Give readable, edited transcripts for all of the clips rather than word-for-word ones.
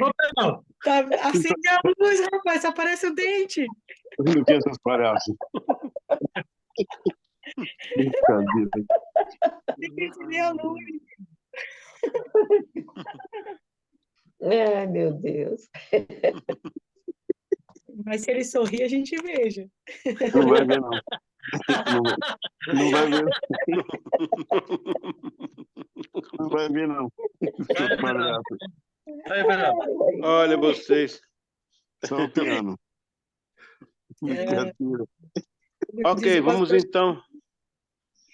Ô, Pedrão, Tá, acende a luz, rapaz, aparece o dente. Do que essas palhaças? Brincadeira. Tem que acender a luz. Ai, meu Deus. Mas se ele sorrir, a gente veja. Não vai ver, não. Não vai ver. Não vai ver, não. Essas palhaças. aí, Pedrão. Olha vocês. Só o piano. Brincadeira. Ok, vamos então.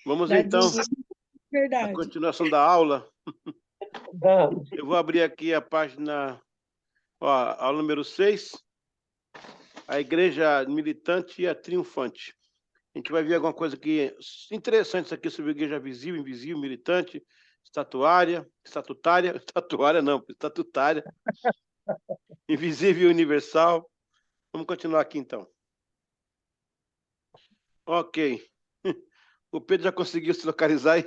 Vamos então à Verdade. continuação da aula. Vamos. Eu vou abrir aqui a página, aula número 6, a igreja militante e a triunfante. A gente vai ver alguma coisa aqui interessante aqui sobre a igreja visível, invisível, militante, estatutária, invisível e universal. Vamos continuar aqui então. Ok. O Pedro já conseguiu se localizar aí?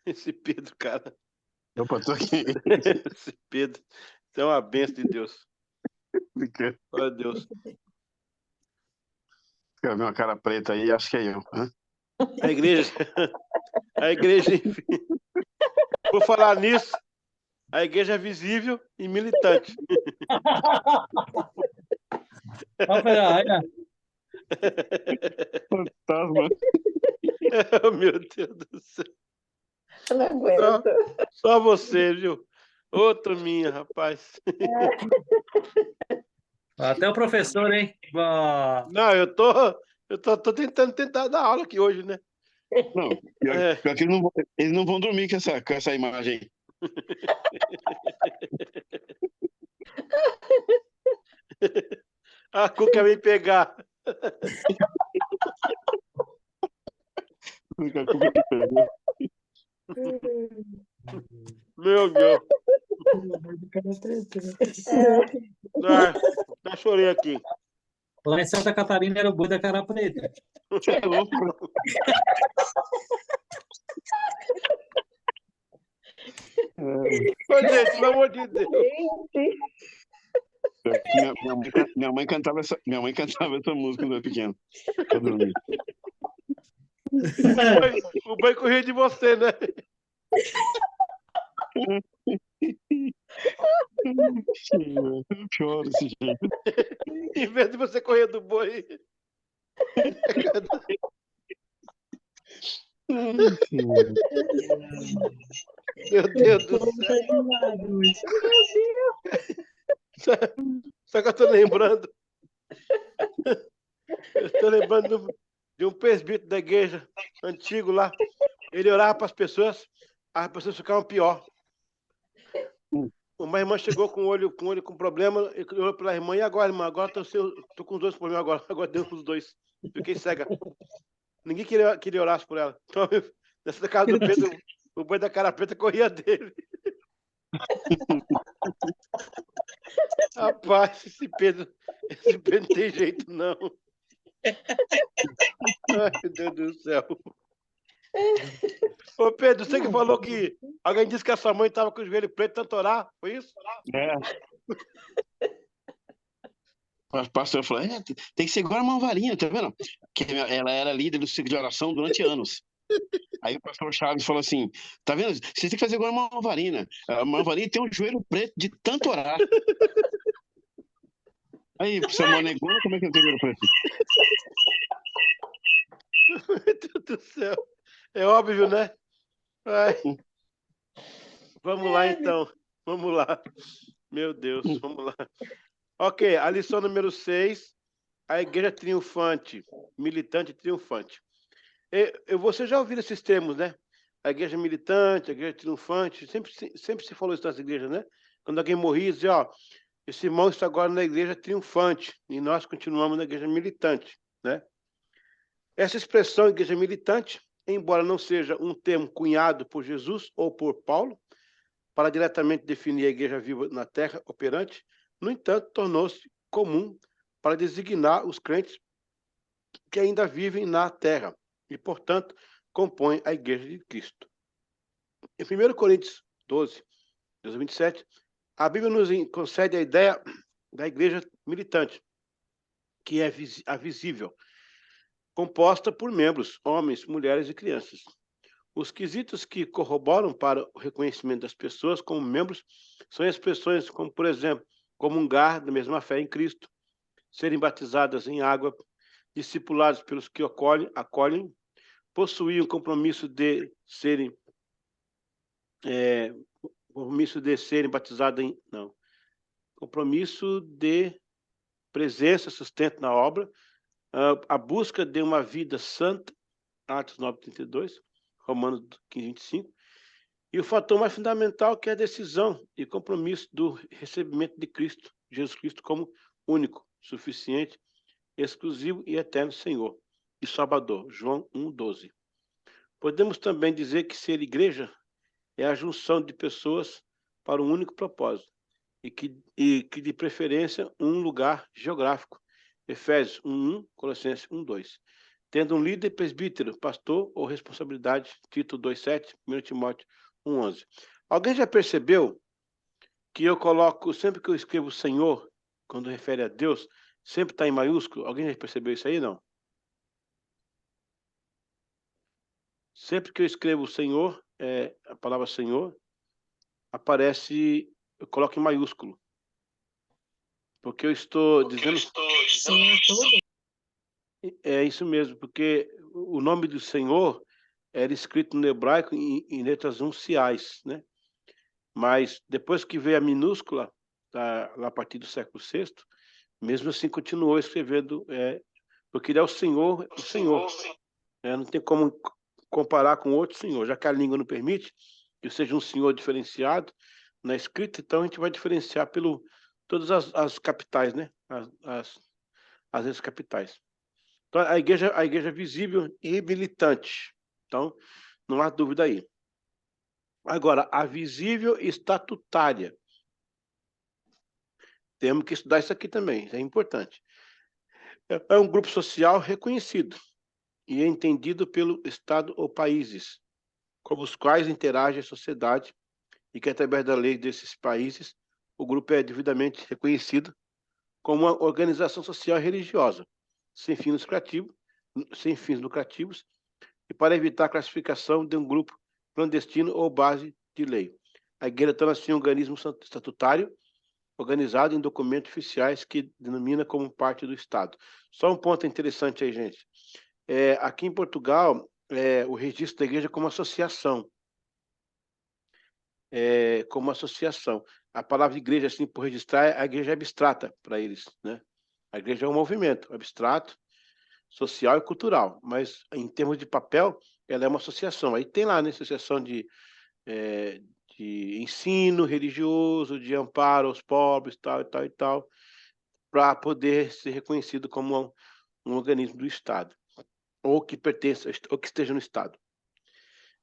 Esse Pedro, cara. Opa, tô aqui. Esse Pedro. Isso é uma bênção de Deus. Glória a Deus. Quer ver uma cara preta aí? Acho que é eu. Hã? A igreja, enfim. Por falar nisso, a igreja é visível e militante. Ó, Pedrão, aí, ó. Fantasma. Oh, meu Deus do céu. Eu não aguento. Só você, viu? Ô, turminha, rapaz. Até o professor, hein? Ó, Não, eu tô tentando dar aula aqui hoje, né? Não, pior que eles não vão dormir com essa imagem aí. A Cu quer me pegar. Meu Deus. Já chorei aqui. lá em Santa Catarina era o boi da cara preta. Você é louco. Ô, gente, pelo amor de Deus. Gente, Minha mãe cantava essa música quando eu era pequeno. Pra dormir. O boi corria de você, né? Eu choro esse jeito. Em vez de você correr do boi. Meu Deus do céu. Só que eu tô lembrando. Eu tô lembrando de um presbítero da igreja antigo lá. Ele orava para as pessoas ficavam pior. Uma irmã chegou com o olho com problema, ele olhou pela irmã, e agora, irmã? Agora tô com os dois problemas agora deu os dois. Fiquei cega. Ninguém queria orar por ela. Então, nessa casa do Pedro, o boi da cara preta corria dele. Rapaz, esse Pedro não tem jeito, não. Ai, meu Deus do céu. Ô, Pedro, você que falou que alguém disse que a sua mãe estava com o joelho preto, tanto orar, foi isso? É. O pastor falou, tem que segurar uma varinha, tá vendo? Que ela era líder do ciclo de oração durante anos. Aí o pastor Chaves falou assim, tá vendo? Você tem que fazer agora uma varinha. A varinha tem um joelho preto de tanto orar. Aí, seu Monegona, como é que eu tenho joelho preto? Meu Deus do céu. É óbvio, né? Ai. Vamos lá, então. Vamos lá. Meu Deus, vamos lá. Ok, a lição número 6, a igreja triunfante, militante e triunfante. Você já ouviu esses termos, né? A igreja militante, a igreja triunfante, sempre se falou isso nas igrejas, né? Quando alguém morria, dizia, esse irmão está agora na igreja triunfante, e nós continuamos na igreja militante, né? Essa expressão, igreja militante, embora não seja um termo cunhado por Jesus ou por Paulo, para diretamente definir a igreja viva na terra operante, no entanto, tornou-se comum para designar os crentes que ainda vivem na terra e, portanto, compõem a Igreja de Cristo. Em 1 Coríntios 12, 27, a Bíblia nos concede a ideia da igreja militante, que é a visível, composta por membros, homens, mulheres e crianças. Os quesitos que corroboram para o reconhecimento das pessoas como membros são expressões como, por exemplo, comungar da mesma fé em Cristo, serem batizadas em água, discipulados pelos que acolhem, possuir um compromisso de serem batizados compromisso de presença, sustento na obra, a busca de uma vida santa, Atos 9:32, Romanos 15:25, e o fator mais fundamental que é a decisão e compromisso do recebimento de Cristo, Jesus Cristo, como único, suficiente, exclusivo e eterno Senhor e Salvador, João 1:12. Podemos também dizer que ser igreja é a junção de pessoas para um único propósito, e que de preferência um lugar geográfico, Efésios 1:1, Colossenses 1:2. Tendo um líder, presbítero, pastor ou responsabilidade, Tito 2:7, 1 Timóteo 1:11. Alguém já percebeu que eu coloco, sempre que eu escrevo Senhor, quando refere a Deus, sempre está em maiúsculo? Alguém já percebeu isso aí, não? Sempre que eu escrevo Senhor, a palavra Senhor, aparece, eu coloco em maiúsculo. Porque eu estou dizendo... Senhor todo. É isso mesmo, porque o nome do Senhor era escrito no hebraico em letras unciais, né? Mas depois que veio a minúscula, lá a partir do século VI, mesmo assim continuou escrevendo, porque ele é o Senhor. Não tem como comparar com outro Senhor, já que a língua não permite que seja um Senhor diferenciado na escrita, então a gente vai diferenciar pelo todas as capitais, né? As vezes capitais. Então, a igreja visível e militante. Então, não há dúvida aí. Agora, a visível estatutária. Temos que estudar isso aqui também, isso é importante. É um grupo social reconhecido e é entendido pelo Estado ou países, com os quais interage a sociedade, e que, através da lei desses países, o grupo é devidamente reconhecido como uma organização social e religiosa, sem fins lucrativos, e para evitar a classificação de um grupo clandestino ou base de lei. A igreja torna-se um organismo estatutário, organizado em documentos oficiais que denomina como parte do Estado. Só um ponto interessante aí, gente. Aqui em Portugal, o registro da igreja é como associação. A palavra igreja, assim, por registrar, a igreja é abstrata para eles, né? A igreja é um movimento abstrato, social e cultural, mas em termos de papel, ela é uma associação. Aí tem lá, né, associação de ensino religioso, de amparo aos pobres, tal e tal e tal, para poder ser reconhecido como um organismo do Estado, ou que pertença, ou que esteja no Estado.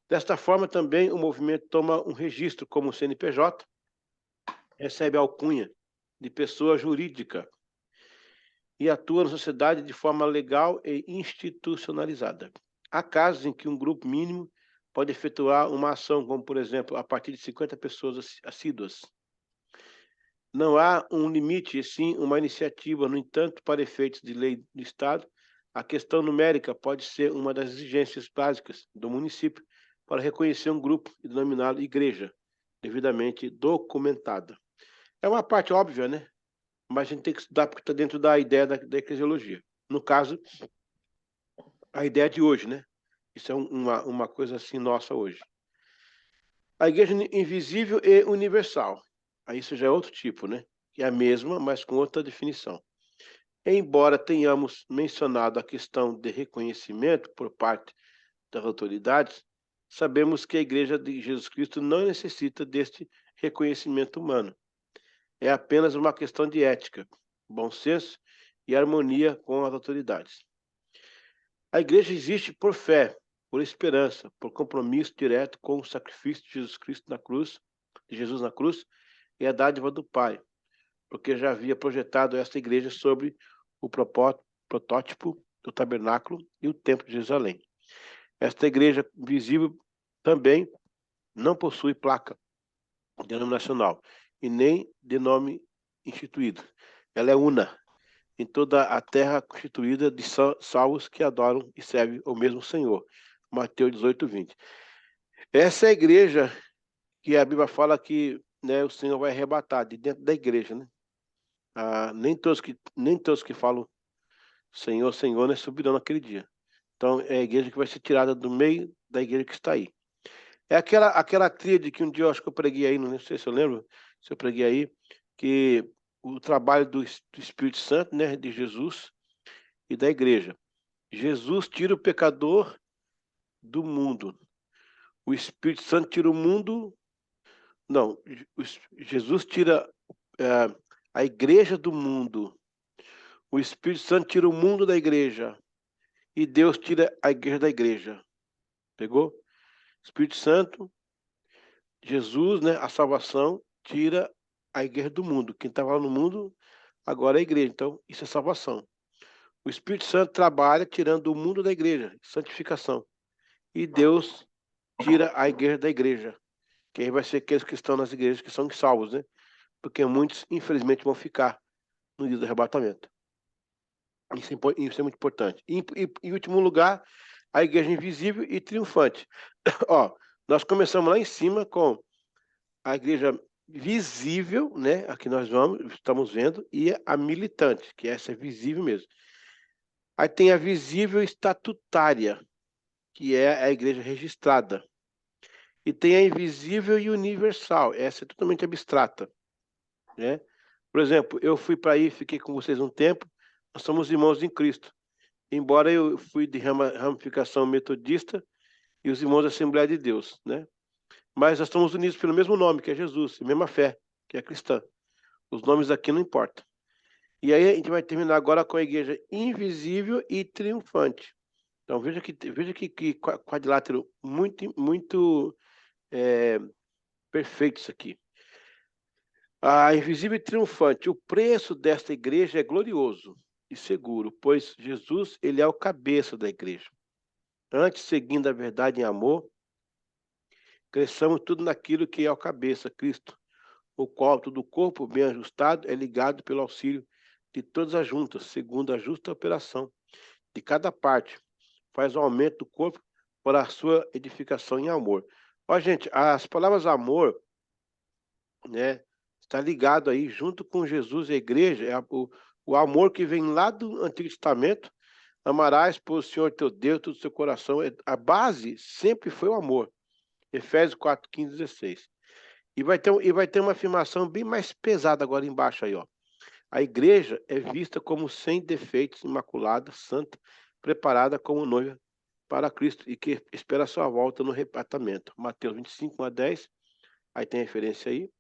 Desta forma, também, o movimento toma um registro como CNPJ, recebe a alcunha de pessoa jurídica e atua na sociedade de forma legal e institucionalizada. Há casos em que um grupo mínimo pode efetuar uma ação, como, por exemplo, a partir de 50 pessoas assíduas. Não há um limite, e sim uma iniciativa. No entanto, para efeitos de lei do Estado, a questão numérica pode ser uma das exigências básicas do município para reconhecer um grupo e denominá-lo igreja, devidamente documentada. É uma parte óbvia, né? Mas a gente tem que estudar porque está dentro da ideia da eclesiologia. No caso, a ideia de hoje, né? Isso é uma coisa assim nossa hoje. A igreja invisível e universal. Aí isso já é outro tipo, né? Que é a mesma, mas com outra definição. Embora tenhamos mencionado a questão de reconhecimento por parte das autoridades, sabemos que a igreja de Jesus Cristo não necessita deste reconhecimento humano. É apenas uma questão de ética, bom senso e harmonia com as autoridades. A igreja existe por fé, por esperança, por compromisso direto com o sacrifício de Jesus Cristo na cruz, de Jesus na cruz, e a dádiva do Pai, porque já havia projetado esta igreja sobre o protótipo do tabernáculo e o templo de Jerusalém. Esta igreja visível também não possui placa denominacional e nem de nome instituído. Ela é una em toda a terra, constituída de salvos que adoram e servem o mesmo Senhor. Mateus 18, 20. Essa é a igreja que a Bíblia fala que, né, o Senhor vai arrebatar de dentro da igreja, né? Nem todos que falam Senhor, Senhor, né, subirão naquele dia. Então, é a igreja que vai ser tirada do meio da igreja que está aí. É aquela tríade que um dia eu acho que eu preguei aí, não sei se eu lembro, se eu preguei aí, que o trabalho do Espírito Santo, né, de Jesus e da igreja. Jesus tira o pecador do mundo. O Espírito Santo tira o mundo. Não, Jesus tira a igreja do mundo. O Espírito Santo tira o mundo da igreja. E Deus tira a igreja da igreja. Pegou? Espírito Santo, Jesus, né, a salvação, tira a igreja do mundo. Quem estava lá no mundo, agora é a igreja. Então, isso é salvação. O Espírito Santo trabalha tirando o mundo da igreja, santificação. E Deus tira a igreja da igreja. Que aí vai ser aqueles que estão nas igrejas que são salvos, né? Porque muitos, infelizmente, vão ficar no dia do arrebatamento. Isso é muito importante. E, em último lugar, a igreja invisível e triunfante. Ó, nós começamos lá em cima com a igreja visível, né? Aqui nós estamos vendo, e a militante, que essa é visível mesmo. Aí tem a visível estatutária, que é a igreja registrada. E tem a invisível e universal, essa é totalmente abstrata, né? Por exemplo, eu fui para aí, fiquei com vocês um tempo, nós somos irmãos em Cristo. Embora eu fui de ramificação metodista e os irmãos da Assembleia de Deus, né? Mas nós estamos unidos pelo mesmo nome, que é Jesus, e mesma fé, que é cristã. Os nomes aqui não importam. E aí a gente vai terminar agora com a igreja invisível e triunfante. Então veja que quadrilátero muito perfeito isso aqui. A invisível e triunfante. O preço desta igreja é glorioso e seguro, pois Jesus, ele é o cabeça da igreja. Antes, seguindo a verdade em amor, cresçamos tudo naquilo que é o cabeça, Cristo, o qual todo o corpo bem ajustado é ligado pelo auxílio de todas as juntas, segundo a justa operação de cada parte, faz o aumento do corpo para a sua edificação em amor. Ó, gente, as palavras amor, né, está ligado aí junto com Jesus e a igreja, o amor que vem lá do Antigo Testamento. Amarás por o Senhor teu Deus todo o seu coração. A base sempre foi o amor. Efésios 4, 15, 16. E vai ter uma afirmação bem mais pesada agora embaixo aí, ó. A igreja é vista como sem defeitos, imaculada, santa, preparada como noiva para Cristo e que espera a sua volta no arrebatamento. Mateus 25, 1 a 10. Aí tem referência aí.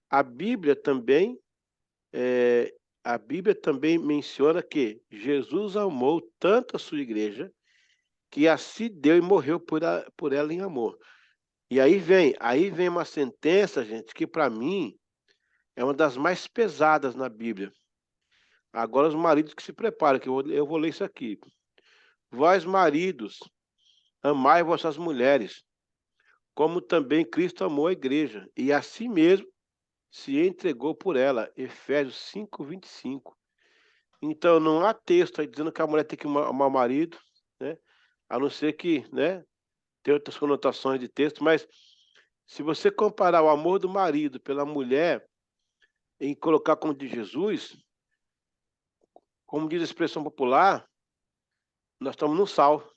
A Bíblia também menciona que Jesus amou tanto a sua igreja que assim deu e morreu por ela em amor. E aí vem uma sentença, gente, que para mim é uma das mais pesadas na Bíblia. Agora os maridos que se preparem, que eu vou ler isso aqui. Vós, maridos, amai vossas mulheres, como também Cristo amou a igreja, e assim mesmo se entregou por ela. Efésios 5, 25. Então, não há texto aí dizendo que a mulher tem que amar o marido, né? A não ser que, né, tem outras conotações de texto, mas se você comparar o amor do marido pela mulher em colocar como de Jesus, como diz a expressão popular, nós estamos no sal.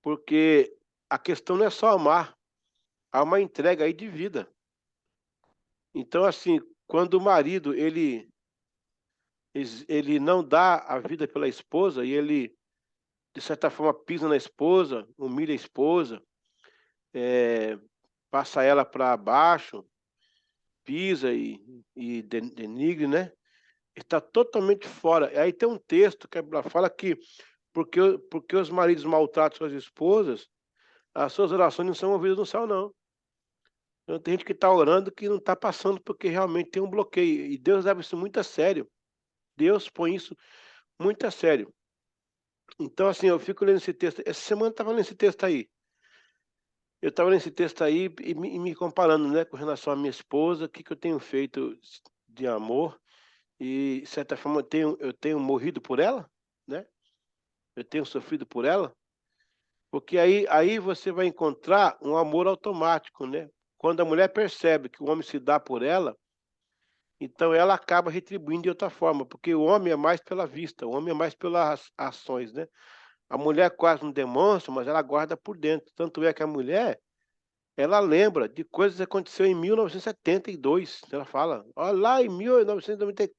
Porque a questão não é só amar, há uma entrega aí de vida. Então, assim, quando o marido, ele não dá a vida pela esposa e ele, de certa forma, pisa na esposa, humilha a esposa, passa ela para baixo, pisa e denigre, né? Está totalmente fora. Aí tem um texto que fala que porque os maridos maltratam suas esposas, as suas orações não são ouvidas no céu, não. Então, tem gente que está orando que não está passando porque realmente tem um bloqueio. E Deus leva isso muito a sério. Deus põe isso muito a sério. Então, assim, eu fico lendo esse texto. Essa semana eu estava lendo esse texto aí. Eu estava lendo esse texto aí e me comparando, né, com relação à minha esposa, o que eu tenho feito de amor. E, de certa forma, eu tenho morrido por ela, né? Eu tenho sofrido por ela. Porque aí você vai encontrar um amor automático, né? Quando a mulher percebe que o homem se dá por ela, então ela acaba retribuindo de outra forma, porque o homem é mais pela vista, o homem é mais pelas ações, né? A mulher quase não demonstra, mas ela guarda por dentro. Tanto é que a mulher, ela lembra de coisas que aconteceu em 1972. Ela fala, olha lá em 1990,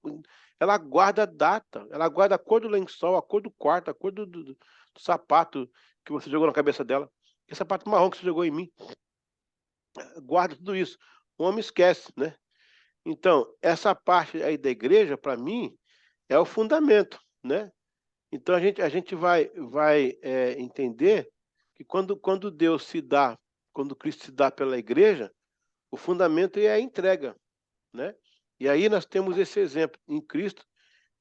ela guarda a data, ela guarda a cor do lençol, a cor do quarto, a cor do sapato que você jogou na cabeça dela. Que sapato marrom que você jogou em mim. Guarda tudo isso. O homem esquece, né? Então, essa parte aí da igreja, para mim, é o fundamento, né? Então, a gente vai entender que quando Deus se dá, quando Cristo se dá pela igreja, o fundamento é a entrega, né? E aí nós temos esse exemplo em Cristo,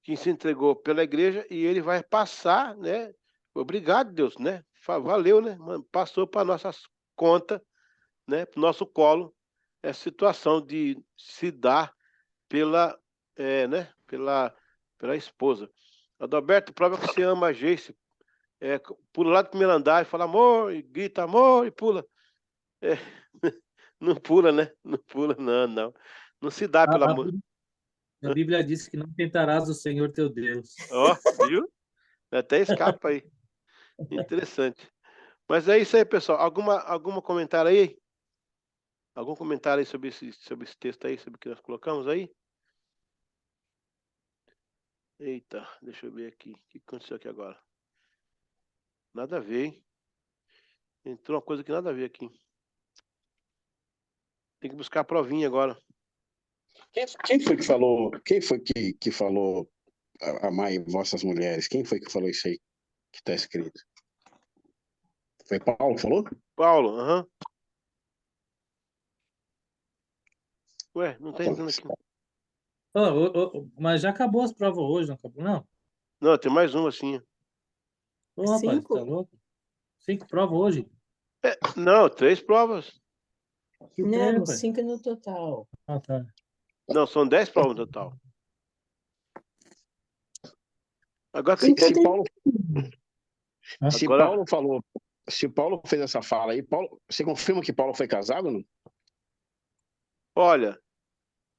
que se entregou pela igreja e ele vai passar, né? Obrigado, Deus, né? Valeu, né? Passou para nossas contas, né? Para o nosso colo, essa situação de se dar pela, né? Pela esposa. Adalberto, prova que você ama a Geice. Pula lá do primeiro andar e fala amor, e grita amor e pula. É, não pula, né? Não pula, não, não. Não se dá, pelo A, a, amor. a Bíblia diz que não tentarás o Senhor teu Deus. Ó, viu? Até escapa aí. Interessante. Mas é isso aí, pessoal. Algum comentário aí? Algum comentário aí sobre esse texto aí, sobre o que nós colocamos aí? Eita, deixa eu ver aqui. O que aconteceu aqui agora? Nada a ver, hein? Entrou uma coisa que nada a ver aqui. Tem que buscar a provinha agora. Quem foi que falou? Quem foi que falou amai vossas mulheres? Quem foi que falou isso aí que está escrito? Foi Paulo que falou? Paulo, aham. Ué, não tá Então, entrando aqui. Mas já acabou as provas hoje, não acabou? Não. Não, tem mais uma assim. Ô, rapaz, Cinco? tá louco? 5 provas hoje? Não, 3 provas. Que Não, trem, rapaz? 5 no total. Ah, tá. Não, são 10 provas no total. Agora, se, Então se tem. Paulo, se agora, Paulo falou, se Paulo fez essa fala aí, Paulo, você confirma que Paulo foi casado ou não? olha,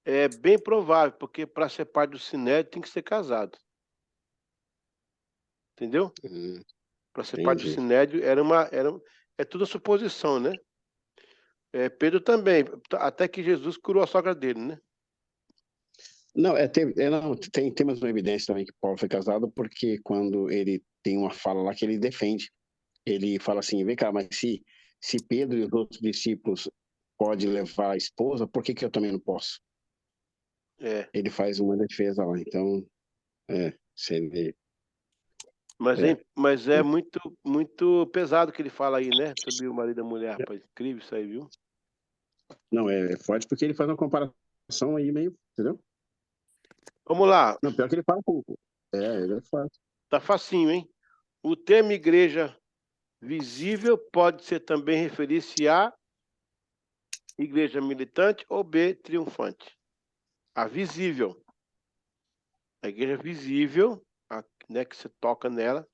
é bem provável, porque para ser parte do Sinédrio tem que ser casado. Entendeu? Para ser parte do Entendi. Sinédrio é tudo suposição, né? Pedro também, até que Jesus curou a sogra dele, né? Não, não, tem mais uma evidência também que Paulo foi casado, porque quando ele tem uma fala lá que ele defende, ele fala assim, vem cá, mas se Pedro e os outros discípulos podem levar a esposa, por que eu também não posso? É. Ele faz uma defesa lá, então, se ele... Mas é muito, muito pesado o que ele fala aí, né? Sobre o marido e a mulher, rapaz. Incrível isso aí, viu? Não, é forte porque ele faz uma comparação aí meio, entendeu? Vamos lá. Não, pior que ele fala pouco. Ele é forte. Tá facinho, hein? O termo igreja visível pode ser também referir-se a igreja militante ou B, triunfante. A visível. A igreja visível, né, que você toca nela,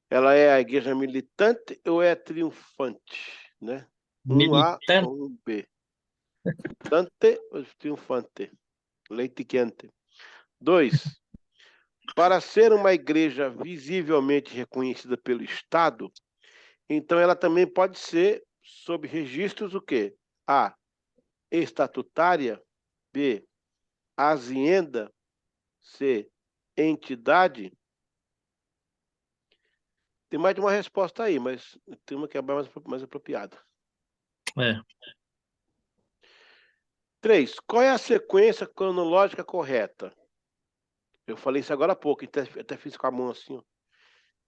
ela é a igreja militante ou é triunfante, né? Um A Militante. ou um B. Militante ou triunfante. Leite quente. 2. Para ser uma igreja visivelmente reconhecida pelo Estado, então ela também pode ser sob registros o quê? A, estatutária, B, azienda, C, entidade. Tem mais de uma resposta aí, mas tem uma que é mais apropriada. 3. Qual é a sequência cronológica correta? Eu falei isso agora há pouco, até fiz com a mão assim. Ó.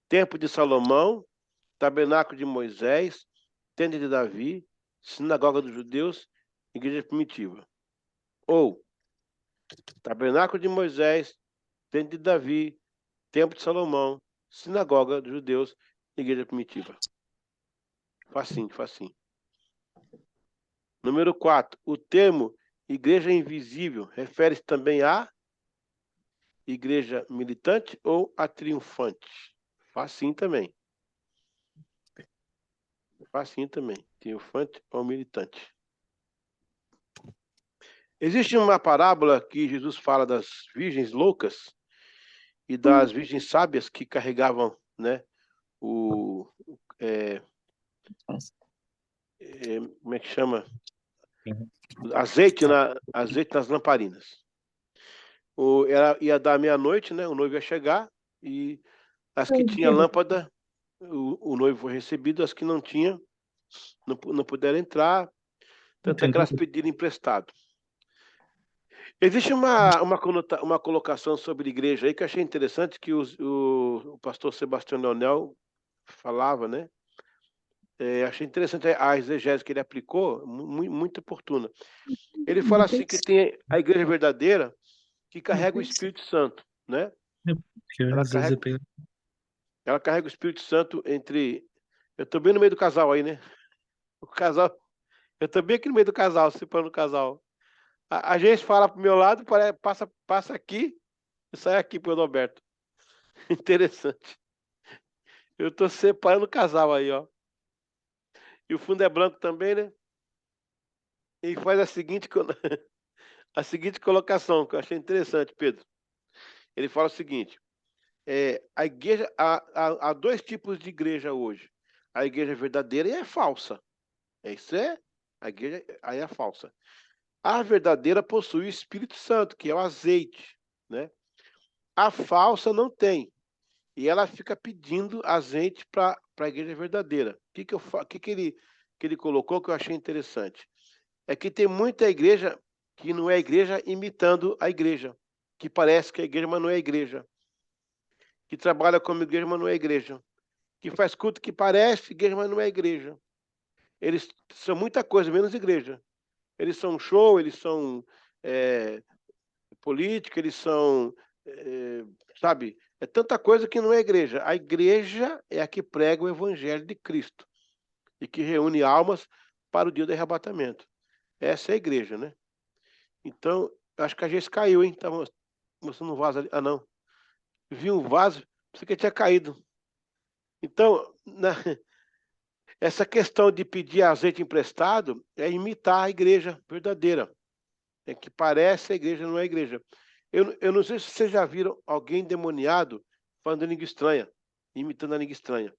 Tempo de Salomão, tabernáculo de Moisés, tenda de Davi, sinagoga dos judeus, igreja primitiva. Ou tabernáculo de Moisés, tenda de Davi, templo de Salomão, sinagoga dos judeus, igreja primitiva. Facinho, facinho. Número 4. O termo igreja invisível refere-se também à igreja militante ou a triunfante? Facinho também. Facinho também. Triunfante ou militante. Existe uma parábola que Jesus fala das virgens loucas e das virgens sábias que carregavam, né, como é que chama? Azeite nas lamparinas. Ia dar meia-noite, né? O noivo ia chegar e as que tinham lâmpada, o noivo foi recebido, as que não tinham, não puderam entrar, tanto é que elas pediram emprestado. Existe uma colocação sobre igreja aí que eu achei interessante, que o pastor Sebastião Leonel falava, né? Achei interessante a exegese que ele aplicou, muito oportuna. Ele fala assim que tem a igreja verdadeira que carrega o Espírito Santo, né? Ela carrega o Espírito Santo entre... Eu tô bem no meio do casal aí, né? O casal... Eu tô bem aqui no meio do casal, separando o casal. A gente fala pro meu lado, passa aqui e sai aqui pro Roberto. Interessante. Eu tô separando o casal aí, ó. E o fundo é branco também, né? E faz a seguinte colocação, que eu achei interessante, Pedro. Ele fala o seguinte: a igreja, há dois tipos de igreja hoje. A igreja verdadeira e a falsa. Isso é, a igreja aí é falsa. A verdadeira possui o Espírito Santo, que é o azeite, né? A falsa não tem. E ela fica pedindo azeite para a igreja verdadeira. O que ele colocou que eu achei interessante? É que tem muita igreja que não é igreja imitando a igreja, que parece que é igreja, mas não é igreja. Que trabalha como igreja, mas não é igreja. Que faz culto que parece igreja, mas não é igreja. Eles são muita coisa, menos igreja. Eles são show, eles são política, eles são, sabe, é tanta coisa que não é igreja. A igreja é a que prega o evangelho de Cristo e que reúne almas para o dia do arrebatamento. Essa é a igreja, né? Então, acho que a gente caiu, hein? Tava mostrando um vaso ali. Ah, não. Vi um vaso, pensei que tinha caído. Então, essa questão de pedir azeite emprestado é imitar a igreja verdadeira. É que parece a igreja, não é a igreja. Eu não sei se vocês já viram alguém endemoniado falando língua estranha, imitando a língua estranha.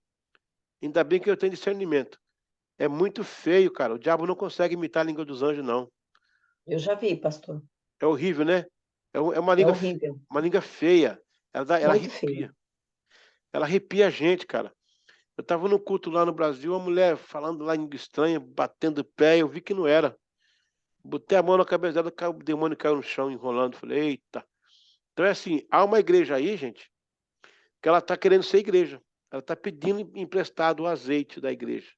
Ainda bem que eu tenho discernimento. É muito feio, cara. O diabo não consegue imitar a língua dos anjos, não. Eu já vi, pastor. É horrível, né? É uma É língua, horrível. uma língua feia. Ela Muito arrepia. feio. Ela arrepia a gente, cara. Eu estava no culto lá no Brasil, uma mulher falando lá em língua estranha, batendo pé, eu vi que não era. Botei a mão na cabeça dela, o demônio caiu no chão, enrolando. Falei, eita. Então é assim, há uma igreja aí, gente, que ela está querendo ser igreja. Ela está pedindo emprestado o azeite da igreja,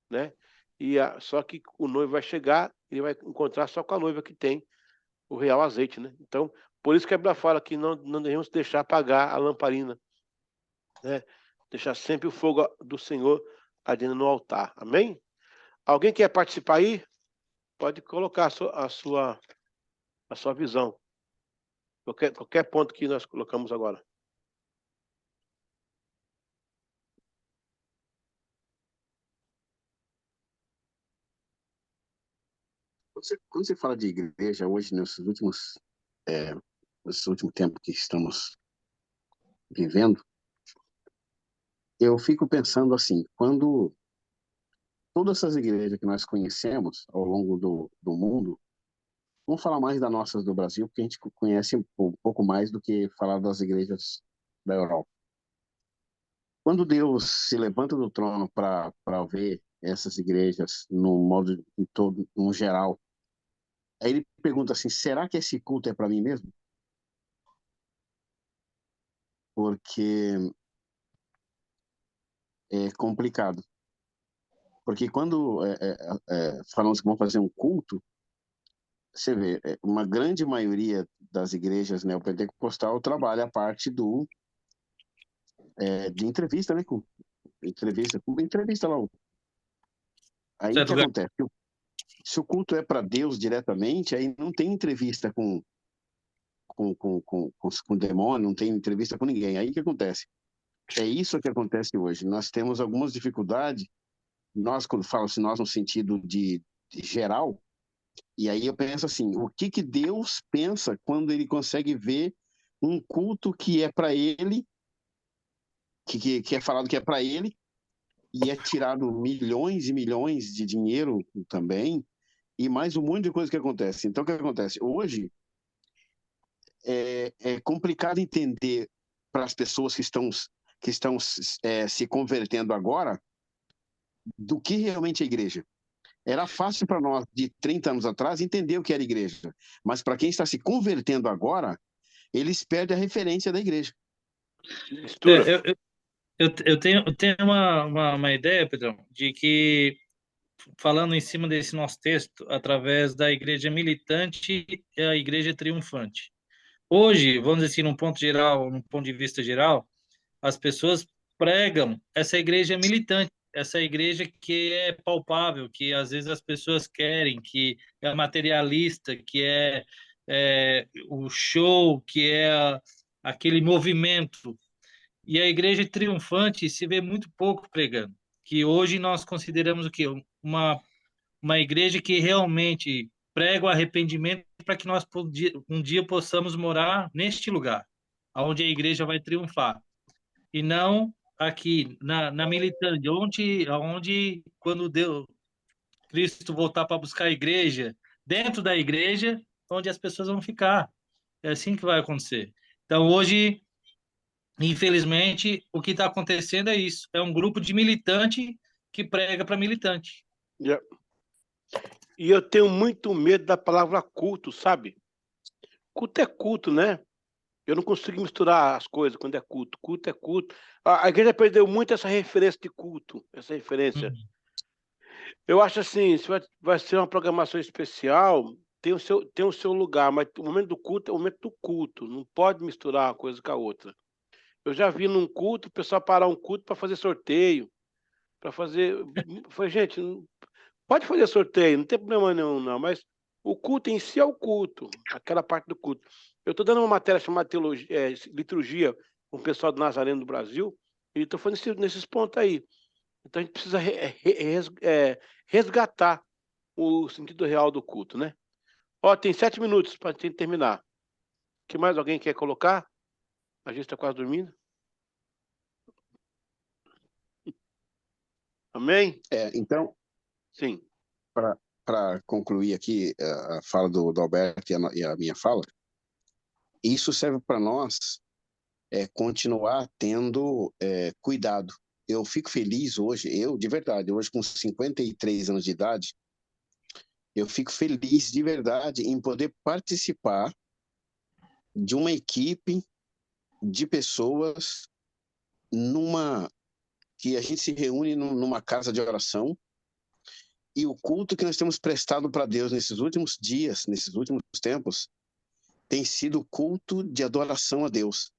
né? Só que o noivo vai chegar, ele vai encontrar só com a noiva que tem o real azeite, né? Então, por isso que a Bíblia fala que não devemos deixar apagar a lamparina, né? Deixar sempre o fogo do Senhor ardendo no altar. Amém? Alguém quer participar aí? Pode colocar a sua visão. Qualquer ponto que nós colocamos agora. Quando você fala de igreja hoje, nesse último tempo que estamos vivendo, eu fico pensando assim, quando todas essas igrejas que nós conhecemos ao longo do mundo, vamos falar mais das nossas do Brasil, porque a gente conhece um pouco mais do que falar das igrejas da Europa. Quando Deus se levanta do trono para ver essas igrejas no modo em todo, no geral, aí ele pergunta assim: será que esse culto é para mim mesmo? Porque é complicado. Porque quando falamos que vamos fazer um culto, você vê, uma grande maioria das igrejas neopentecostal trabalha a parte de entrevista, né? Entrevista lá. Aí o Certo que lugar. acontece? Se o culto é para Deus diretamente, aí não tem entrevista com demônio, não tem entrevista com ninguém. Aí o que acontece? É isso que acontece hoje. Nós temos algumas dificuldades, nós, quando falo assim, nós no sentido de geral, e aí eu penso assim, o que Deus pensa quando ele consegue ver um culto que é para ele, que é falado que é para ele, e é tirado milhões e milhões de dinheiro também, e mais um monte de coisa que acontece. Então, o que acontece? Hoje, é complicado entender para as pessoas que estão se convertendo agora do que realmente é igreja. Era fácil para nós, de 30 anos atrás, entender o que era igreja. Mas para quem está se convertendo agora, eles perdem a referência da igreja. Mistura. Eu tenho uma ideia, Pedrão, de que, falando em cima desse nosso texto, através da igreja militante e a igreja triunfante. Hoje, vamos dizer assim, num ponto geral, num ponto de vista geral, as pessoas pregam essa igreja militante, essa igreja que é palpável, que às vezes as pessoas querem, que é materialista, que é o show, que é aquele movimento. E a igreja triunfante se vê muito pouco pregando, que hoje nós consideramos o quê? Uma igreja que realmente prega o arrependimento para que nós um dia possamos morar neste lugar, onde a igreja vai triunfar. E não aqui na militante, onde quando Deus, Cristo voltar para buscar a igreja, dentro da igreja, onde as pessoas vão ficar. É assim que vai acontecer. Então, hoje, infelizmente, o que está acontecendo é isso. É um grupo de militante que prega para militante. Yeah. E eu tenho muito medo da palavra culto, sabe? Culto é culto, né? Eu não consigo misturar as coisas quando é culto. Culto é culto. A igreja perdeu muito essa referência de culto, essa referência. Eu acho assim, se vai ser uma programação especial, tem o seu lugar, mas o momento do culto é o momento do culto. Não pode misturar uma coisa com a outra. Eu já vi num culto o pessoal parar um culto para fazer sorteio, para fazer. Foi, gente, pode fazer sorteio, não tem problema nenhum, não, mas o culto em si é o culto, aquela parte do culto. Eu estou dando uma matéria chamada liturgia com o pessoal do Nazareno do Brasil, e estou falando nesses pontos aí. Então a gente precisa resgatar o sentido real do culto, né? Ó, tem 7 minutos para a gente terminar. O que mais alguém quer colocar? A gente está quase dormindo. Amém? Então, Sim. para concluir aqui a fala do Alberto e a minha fala, isso serve para nós continuar tendo cuidado. Eu fico feliz hoje, de verdade, hoje com 53 anos de idade, eu fico feliz de verdade em poder participar de uma equipe de pessoas que a gente se reúne numa casa de oração, e o culto que nós temos prestado para Deus nesses últimos dias, nesses últimos tempos, tem sido culto de adoração a Deus.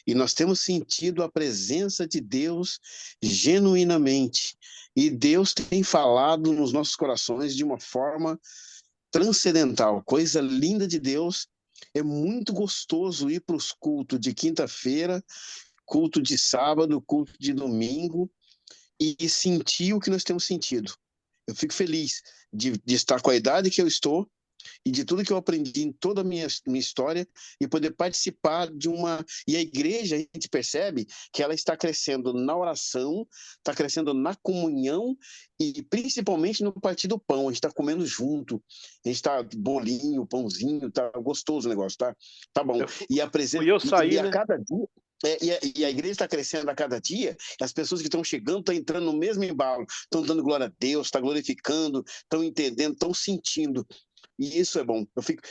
E nós temos sentido a presença de Deus genuinamente. E Deus tem falado nos nossos corações de uma forma transcendental, coisa linda de Deus. É muito gostoso ir para os cultos de quinta-feira, culto de sábado, culto de domingo, e sentir o que nós temos sentido. Eu fico feliz de estar com a idade que eu estou e de tudo que eu aprendi em toda a minha história, e poder participar de uma... E a igreja, a gente percebe que ela está crescendo na oração, está crescendo na comunhão e principalmente no partir do pão. A gente está comendo junto, a gente está bolinho, pãozinho, tá gostoso o negócio, tá bom. E a presença... eu saí, e a né? cada dia... E a igreja está crescendo a cada dia, as pessoas que estão chegando estão entrando no mesmo embalo, estão dando glória a Deus, estão glorificando, estão entendendo, estão sentindo. E isso é bom.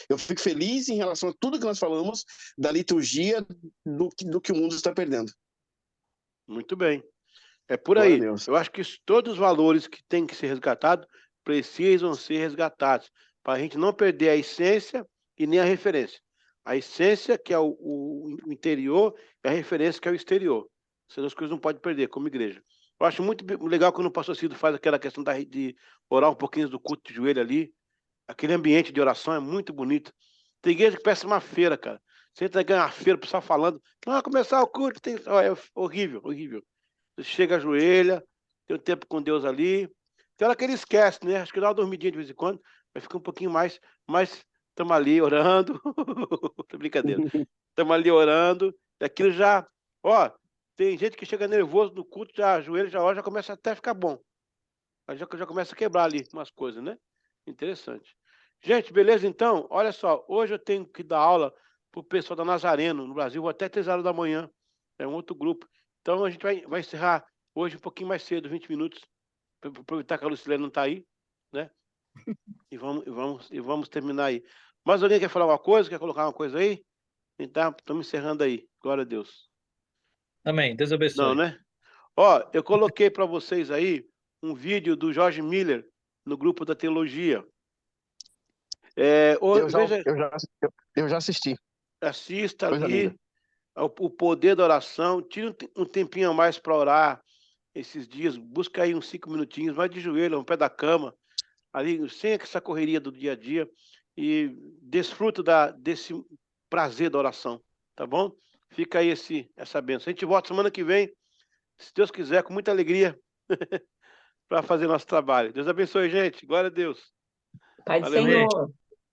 Eu fico feliz em relação a tudo que nós falamos da liturgia do que o mundo está perdendo. Muito bem. É por Glória aí. a Deus. Eu acho que todos os valores que têm que ser resgatados precisam ser resgatados, para a gente não perder a essência e nem a referência. A essência, que é o interior, e a referência, que é o exterior. Essas duas coisas não pode perder como igreja. Eu acho muito legal quando o pastor Cido faz aquela questão de orar um pouquinho do culto de joelho ali. Aquele ambiente de oração é muito bonito. Tem igreja que parece uma feira, cara. Você entra em uma feira, o pessoal falando, vai começar o culto, é horrível, horrível. Você chega, ajoelha, tem um tempo com Deus ali. Tem hora que ele esquece, né? Acho que dá uma dormidinha de vez em quando, vai ficar um pouquinho mais, mas estamos ali orando. Brincadeira. Estamos ali orando, e aquilo já, ó, tem gente que chega nervoso no culto, já ajoelha, já ora, já começa até a ficar bom. Aí já começa a quebrar ali umas coisas, né? Interessante. Gente, beleza então? Olha só, hoje eu tenho que dar aula para o pessoal da Nazareno, no Brasil, vou até 3 horas da manhã. É um outro grupo. Então a gente vai encerrar hoje um pouquinho mais cedo, 20 minutos, para aproveitar que a Lucilene não está aí, né? E vamos terminar aí. Mais alguém quer falar uma coisa? Quer colocar uma coisa aí? Então, estamos encerrando aí. Glória a Deus. Amém. Deus Não, abençoe. né? Ó, eu coloquei para vocês aí um vídeo do George Miller no grupo da teologia. Veja, Eu já assisti. assista Coisa ali linda. o poder da oração. Tire um tempinho a mais para orar esses dias. Busca aí uns 5 minutinhos, vai de joelho, no pé da cama, ali, sem essa correria do dia a dia, e desfruta desse prazer da oração, tá bom? Fica aí essa bênção. A gente volta semana que vem, se Deus quiser, com muita alegria, para fazer nosso trabalho. Deus abençoe, gente. Glória a Deus. Pai do Aleluia. Senhor.